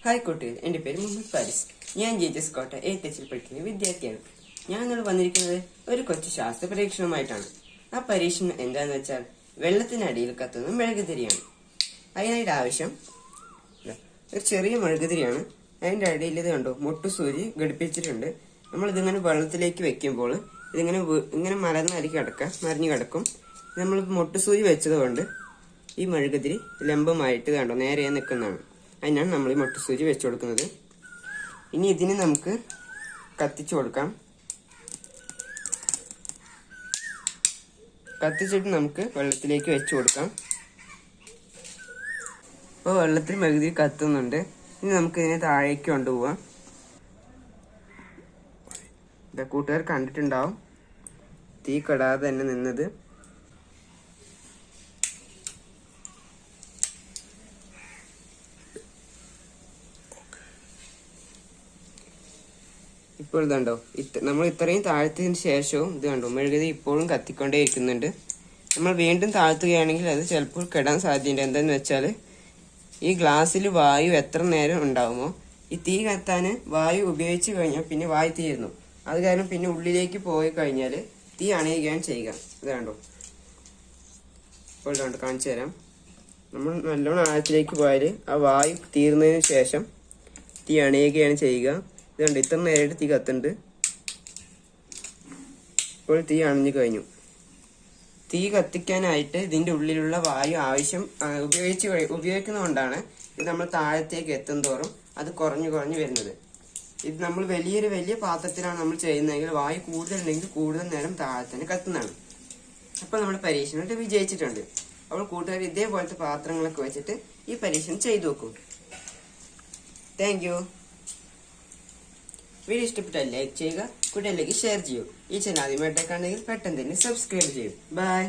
Hi കുട്ടികൾ, എൻ്റെ പേര് മുഹമ്മദ് ഫാരിസ്. ഞാൻ JHS കോട്ട 8th പഠിക്കുന്ന വിദ്യാർത്ഥിയാണ്. ഞാൻ ഇന്നലെ വന്നിരിക്കുന്നത് ഒരു കൊച്ചു ശാസ്ത്ര പരീക്ഷണമായിട്ടാണ്. ആ പരീക്ഷണം എന്താണെന്ന് വെച്ചാൽ വെള്ളത്തിനടിയിൽ കത്തുന്ന മെഴുകുതിരിയാണ്. അതിനായിട്ട് ആവശ്യം ഒരു ചെറിയ മെഴുകുതിരിയാണ്. അതിൻ്റെ അടിയിൽ ഇത് കണ്ടോ, മുട്ടുസൂചി ഘടിപ്പിച്ചിട്ടുണ്ട്. നമ്മളിതിങ്ങനെ വെള്ളത്തിലേക്ക് വെക്കുമ്പോൾ ഇങ്ങനെ മറിഞ്ഞു കിടക്കും. നമ്മൾ മുട്ടുസൂചി വെച്ചത് കൊണ്ട് ഈ മെഴുകുതിരി ലംബമായിട്ട് കണ്ടോ നേരെ നിൽക്കുന്നതാണ്. അതിനാണ് നമ്മൾ ഈ മുട്ടുസൂചി വെച്ചു കൊടുക്കുന്നത്. ഇനി ഇതിന് നമുക്ക് കത്തിച്ചു കൊടുക്കാം. കത്തിച്ചിട്ട് നമുക്ക് വെള്ളത്തിലേക്ക് വെച്ചു കൊടുക്കാം. ഇപ്പോൾ വെള്ളത്തിൽ മെഴുകുതിരി കത്തുന്നുണ്ട്. ഇനി നമുക്ക് ഇതിനെ താഴേക്ക് കൊണ്ടുപോവാം. കൂട്ടുകാർ കണ്ടിട്ടുണ്ടാവും തീ കെടാതെ തന്നെ നിന്നത്. ഇപ്പോൾ ഇതുണ്ടോ, നമ്മൾ ഇത്രയും താഴ്ത്തതിന് ശേഷവും ഇത് കണ്ടോ മെഴുകുതിരി ഇപ്പോഴും കത്തിക്കൊണ്ടേ ഇരിക്കുന്നുണ്ട്. നമ്മൾ വീണ്ടും താഴ്ത്തുകയാണെങ്കിൽ അത് ചിലപ്പോൾ കെടാൻ സാധ്യതയുണ്ട്. എന്താന്ന് വെച്ചാൽ ഈ ഗ്ലാസ്സിൽ വായു എത്ര നേരം ഉണ്ടാകുമോ, ഈ തീ കത്താൻ വായു ഉപയോഗിച്ച് കഴിഞ്ഞാൽ പിന്നെ വായു തീരുന്നു. അത് കാരണം പിന്നെ ഉള്ളിലേക്ക് പോയി കഴിഞ്ഞാൽ തീ അണയുകയാണ് ചെയ്യുക. ഇത് കണ്ടോ, ഇപ്പോൾ കണ്ടോ കാണിച്ചു തരാം. നമ്മൾ നല്ലോണം ആഴത്തിലേക്ക് പോയാൽ ആ വായു തീർന്നതിന് ശേഷം തീ അണയുകയാണ് ചെയ്യുക. ഇതുണ്ട്, ഇത്ര നേരിട്ട് തീ കത്തുണ്ട്. ഇപ്പോൾ തീ അണഞ്ഞു കഴിഞ്ഞു. തീ കത്തിക്കാനായിട്ട് ഇതിന്റെ ഉള്ളിലുള്ള വായു ഉപയോഗിക്കുന്നതുകൊണ്ടാണ് ഇത് നമ്മൾ താഴത്തേക്ക് എത്തും തോറും അത് കുറഞ്ഞു വരുന്നത്. ഇത് നമ്മൾ വലിയ പാത്രത്തിലാണ് നമ്മൾ ചെയ്യുന്നതെങ്കിൽ വായു കൂടുതലുണ്ടെങ്കിൽ കൂടുതൽ നേരം താഴെ തന്നെ കത്തുന്നതാണ്. അപ്പോൾ നമ്മൾ പരീക്ഷണമായിട്ട് വിജയിച്ചിട്ടുണ്ട്. അപ്പോൾ കൂട്ടുകാർ ഇതേപോലത്തെ പാത്രങ്ങളൊക്കെ വെച്ചിട്ട് ഈ പരീക്ഷണം ചെയ്തു നോക്കും. Thank you. വീഡിയോ ഇഷ്ടപ്പെട്ടാൽ ലൈക്ക് ചെയ്യുക, കൂട്ടുകാരിലേക്ക് ഷെയർ ചെയ്യൂ. ഈ ചാനൽ ആദ്യമായിട്ടൊക്കെ ആണെങ്കിൽ പെട്ടെന്ന് തന്നെ സബ്സ്ക്രൈബ് ചെയ്യൂ. ബൈ.